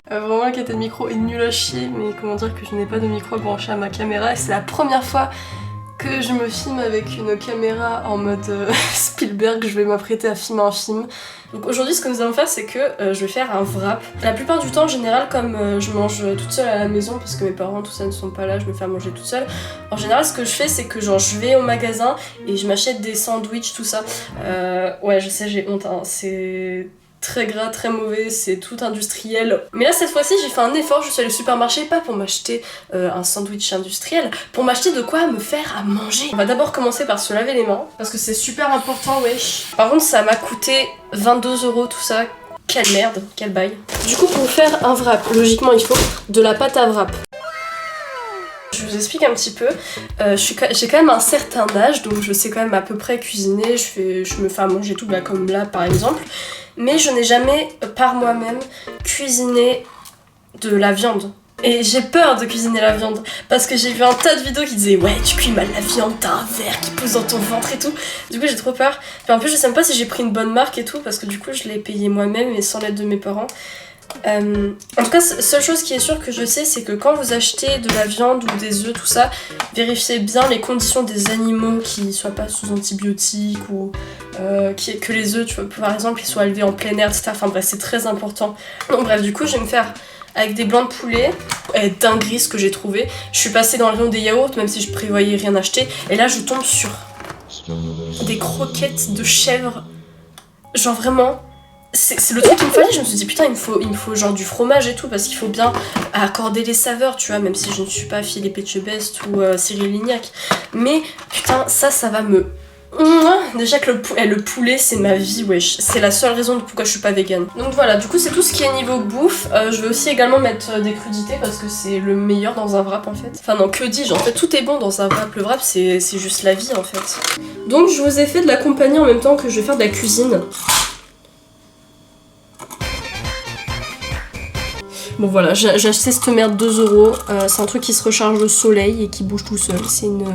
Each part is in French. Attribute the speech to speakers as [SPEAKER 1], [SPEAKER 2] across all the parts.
[SPEAKER 1] Vraiment la qualité de micro est nulle à chier, mais comment dire que je n'ai pas de micro branché à ma caméra et c'est la première fois que je me filme avec une caméra en mode Spielberg, je vais m'apprêter à filmer un film. Donc aujourd'hui ce que nous allons faire c'est que je vais faire un wrap. La plupart du temps en général comme je mange toute seule à la maison parce que mes parents tout ça ne sont pas là, je me fais à manger toute seule. En général ce que je fais c'est que genre je vais au magasin et je m'achète des sandwichs tout ça. Ouais je sais j'ai honte hein, c'est très gras, très mauvais, c'est tout industriel. Mais là cette fois-ci j'ai fait un effort, je suis allée au supermarché pas pour m'acheter un sandwich industriel, pour m'acheter de quoi me faire à manger. On va d'abord commencer par se laver les mains, parce que c'est super important wesh. Par contre ça m'a coûté 22 € tout ça, quelle merde, quel bail. Du coup pour faire un wrap, logiquement il faut de la pâte à wrap. Je vous explique un petit peu, j'ai quand même un certain âge, donc je sais quand même à peu près cuisiner, je me fais à manger tout, bah, comme là par exemple, mais je n'ai jamais par moi-même cuisiné de la viande. Et j'ai peur de cuisiner la viande, parce que j'ai vu un tas de vidéos qui disaient ouais tu cuis mal la viande, t'as un verre qui pousse dans ton ventre et tout. Du coup j'ai trop peur, puis en plus je sais même pas si j'ai pris une bonne marque et tout, parce que du coup je l'ai payé moi-même et sans l'aide de mes parents. En tout cas, seule chose qui est sûre que je sais, c'est que quand vous achetez de la viande ou des œufs, tout ça, vérifiez bien les conditions des animaux qui soient pas sous antibiotiques ou que les œufs, tu vois, par exemple, ils soient élevés en plein air, etc. Enfin bref, c'est très important. Donc bref, du coup, je vais me faire avec des blancs de poulet, dinguerie ce que j'ai trouvé. Je suis passée dans le rayon des yaourts, même si je prévoyais rien acheter, et là je tombe sur des croquettes de chèvre, genre vraiment. C'est le truc qu'il me fallait, je me suis dit putain il me faut genre du fromage et tout parce qu'il faut bien accorder les saveurs tu vois, même si je ne suis pas Philippe Etchebest ou Cyril Lignac, mais putain ça va me... Déjà que le poulet c'est ma vie wesh, c'est la seule raison de pourquoi je suis pas végane. Donc voilà, du coup c'est tout ce qui est niveau bouffe. Je vais aussi également mettre des crudités parce que c'est le meilleur dans un wrap en fait. Enfin non, que dis-je, en fait tout est bon dans un wrap, le wrap c'est juste la vie en fait. Donc je vous ai fait de la compagnie en même temps que je vais faire de la cuisine. Bon voilà, j'ai acheté cette merde 2 €, c'est un truc qui se recharge au soleil et qui bouge tout seul, c'est une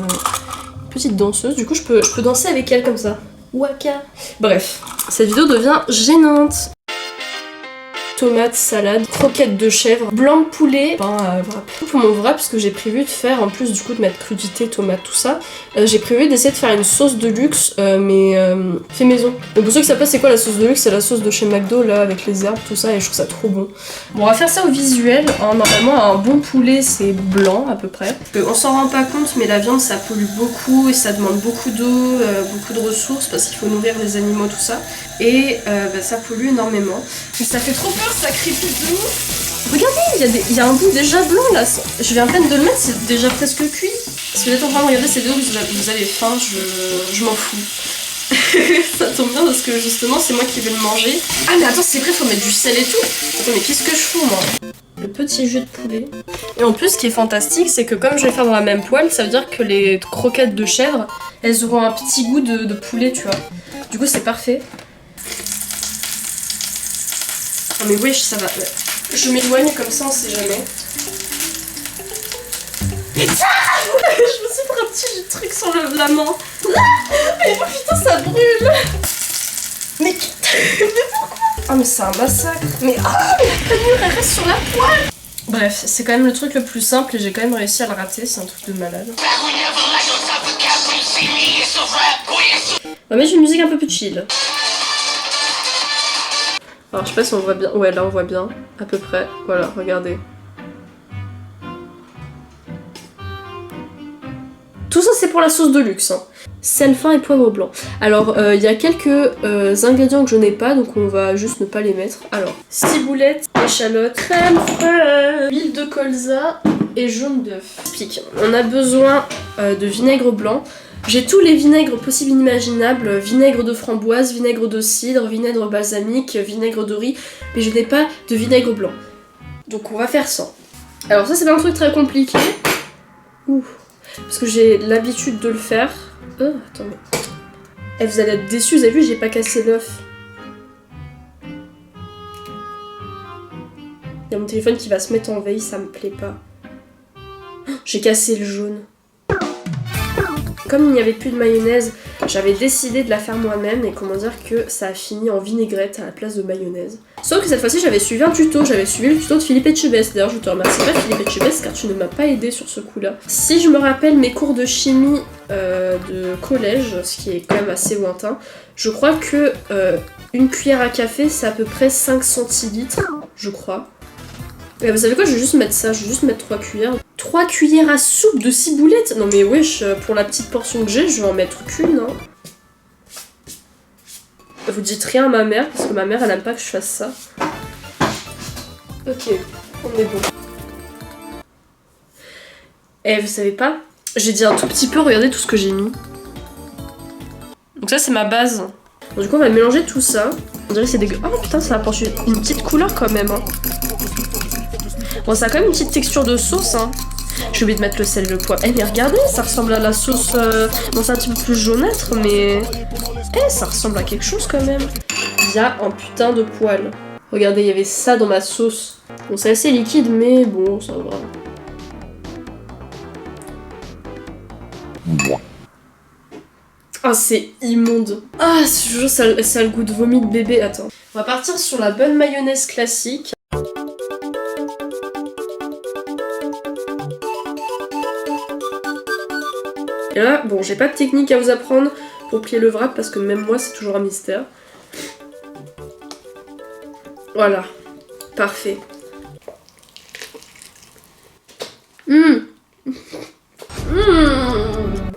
[SPEAKER 1] petite danseuse, du coup je peux danser avec elle comme ça. Waka. Bref, cette vidéo devient gênante. Tomates, salade, croquettes de chèvre, blanc de poulet, wrap. Pour mon wrap, parce que j'ai prévu de faire, en plus du coup de mettre crudité, tomates, tout ça, j'ai prévu d'essayer de faire une sauce de luxe, mais fait maison. Donc pour ceux qui savent pas c'est quoi la sauce de luxe, c'est la sauce de chez McDo là avec les herbes, tout ça, et je trouve ça trop bon. Bon, on va faire ça au visuel. Normalement un bon poulet c'est blanc à peu près. On s'en rend pas compte, mais la viande ça pollue beaucoup et ça demande beaucoup d'eau, beaucoup de ressources parce qu'il faut nourrir les animaux, tout ça. Et ça pollue énormément. Mais ça fait trop peur, ça crépite de ouf. Regardez, il y a un bout déjà blanc là. Je viens à peine de le mettre, c'est déjà presque cuit. Parce que vous êtes en train de regarder cette vidéo, vous avez faim, je m'en fous. Ça tombe bien parce que justement c'est moi qui vais le manger. Ah mais attends, c'est vrai, faut mettre du sel et tout. Attends, mais qu'est-ce que je fous moi? Le petit jus de poulet. Et en plus ce qui est fantastique c'est que comme je vais faire dans la même poêle, ça veut dire que les croquettes de chèvre, elles auront un petit goût de poulet, tu vois. Du coup c'est parfait. Oh mais wesh, ça va. Je m'éloigne comme ça, on sait jamais. Putain je me suis pris un petit truc sur la main. Mais putain, ça brûle. Mais pourquoi? Ah mais c'est un massacre. Mais mais la panure elle reste sur la poêle. Bref, c'est quand même le truc le plus simple et j'ai quand même réussi à le rater, c'est un truc de malade. On va mettre une musique un peu plus chill. Alors je sais pas si on voit bien, ouais là on voit bien, à peu près, voilà, regardez. Tout ça c'est pour la sauce de luxe, hein. Sel fin et poivre blanc. Alors il y a quelques ingrédients que je n'ai pas, donc on va juste ne pas les mettre. Alors, ciboulette, échalote, crème fraîche, huile de colza et jaune d'œuf. Explique. On a besoin de vinaigre blanc. J'ai tous les vinaigres possibles et inimaginables, vinaigre de framboise, vinaigre de cidre, vinaigre balsamique, vinaigre de riz, mais je n'ai pas de vinaigre blanc. Donc on va faire ça. Alors ça c'est pas un truc très compliqué. Ouh. Parce que j'ai l'habitude de le faire. Attendez. Vous allez être déçus, vous avez vu, j'ai pas cassé l'œuf. Il y a mon téléphone qui va se mettre en veille, ça me plaît pas. J'ai cassé le jaune.
[SPEAKER 2] comme il n'y avait plus de mayonnaise, j'avais décidé de la faire moi-même et comment dire que ça a fini en vinaigrette à la place de mayonnaise. Sauf que cette fois-ci j'avais suivi un tuto, j'avais suivi le tuto de Philippe Etchebest. D'ailleurs je te remercie pas Philippe Etchebest car tu ne m'as pas aidé sur ce coup-là. Si je me rappelle mes cours de chimie de collège, ce qui est quand même assez lointain, je crois que une cuillère à café c'est à peu près 5 centilitres, je crois. Et vous savez quoi, je vais juste mettre ça, je vais juste mettre 3 cuillères. 3 cuillères à soupe de ciboulettes? Non mais wesh, pour la petite portion que j'ai, je vais en mettre qu'une. Hein. Vous dites rien à ma mère, parce que ma mère elle aime pas que je fasse ça. Ok, on est bon. Eh, vous savez pas? J'ai dit un tout petit peu, regardez tout ce que j'ai mis. Donc ça c'est ma base. Donc, du coup on va mélanger tout ça. On dirait que c'est dégueu. Oh putain, ça apporte une petite couleur quand même. Hein. Bon, ça a quand même une petite texture de sauce, hein. J'ai oublié de mettre le sel et le poivre. Eh, mais regardez, ça ressemble à la sauce... Bon, c'est un petit peu plus jaunâtre, mais... Eh, ça ressemble à quelque chose, quand même. Il y a un putain de poil. Regardez, il y avait ça dans ma sauce. Bon, c'est assez liquide, mais bon, ça va. Ah, c'est immonde. Ah, je jure, ça a le goût de vomi de bébé. Attends. On va partir sur la bonne mayonnaise classique. Et là, bon, j'ai pas de technique à vous apprendre pour plier le wrap parce que même moi, c'est toujours un mystère. Voilà. Parfait.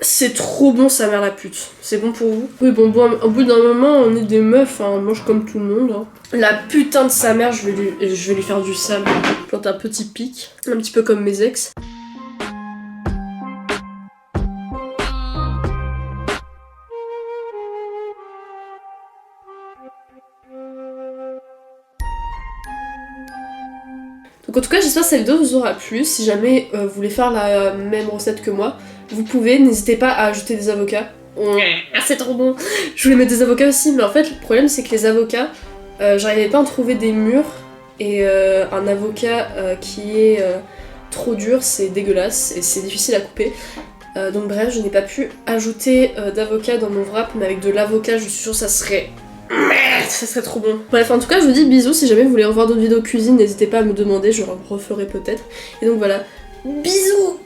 [SPEAKER 2] C'est trop bon, sa mère la pute. C'est bon pour vous? Oui, bon, au bout d'un moment, on est des meufs, hein, on mange comme tout le monde. Hein. La putain de sa mère, je vais lui faire du sale. Plante un petit pic, un petit peu comme mes ex. Donc en tout cas, j'espère que cette vidéo vous aura plu. Si jamais vous voulez faire la même recette que moi, vous pouvez, n'hésitez pas à ajouter des avocats. C'est trop bon. Je voulais mettre des avocats aussi, mais en fait, le problème c'est que les avocats, j'arrivais pas à en trouver des mûrs. Et un avocat qui est trop dur, c'est dégueulasse et c'est difficile à couper. Donc bref, je n'ai pas pu ajouter d'avocat dans mon wrap, mais avec de l'avocat, je suis sûre que ça serait trop bon. Bref, en tout cas, je vous dis bisous. Si jamais vous voulez revoir d'autres vidéos cuisine, n'hésitez pas à me demander, je referai peut-être. Et donc voilà, bisous.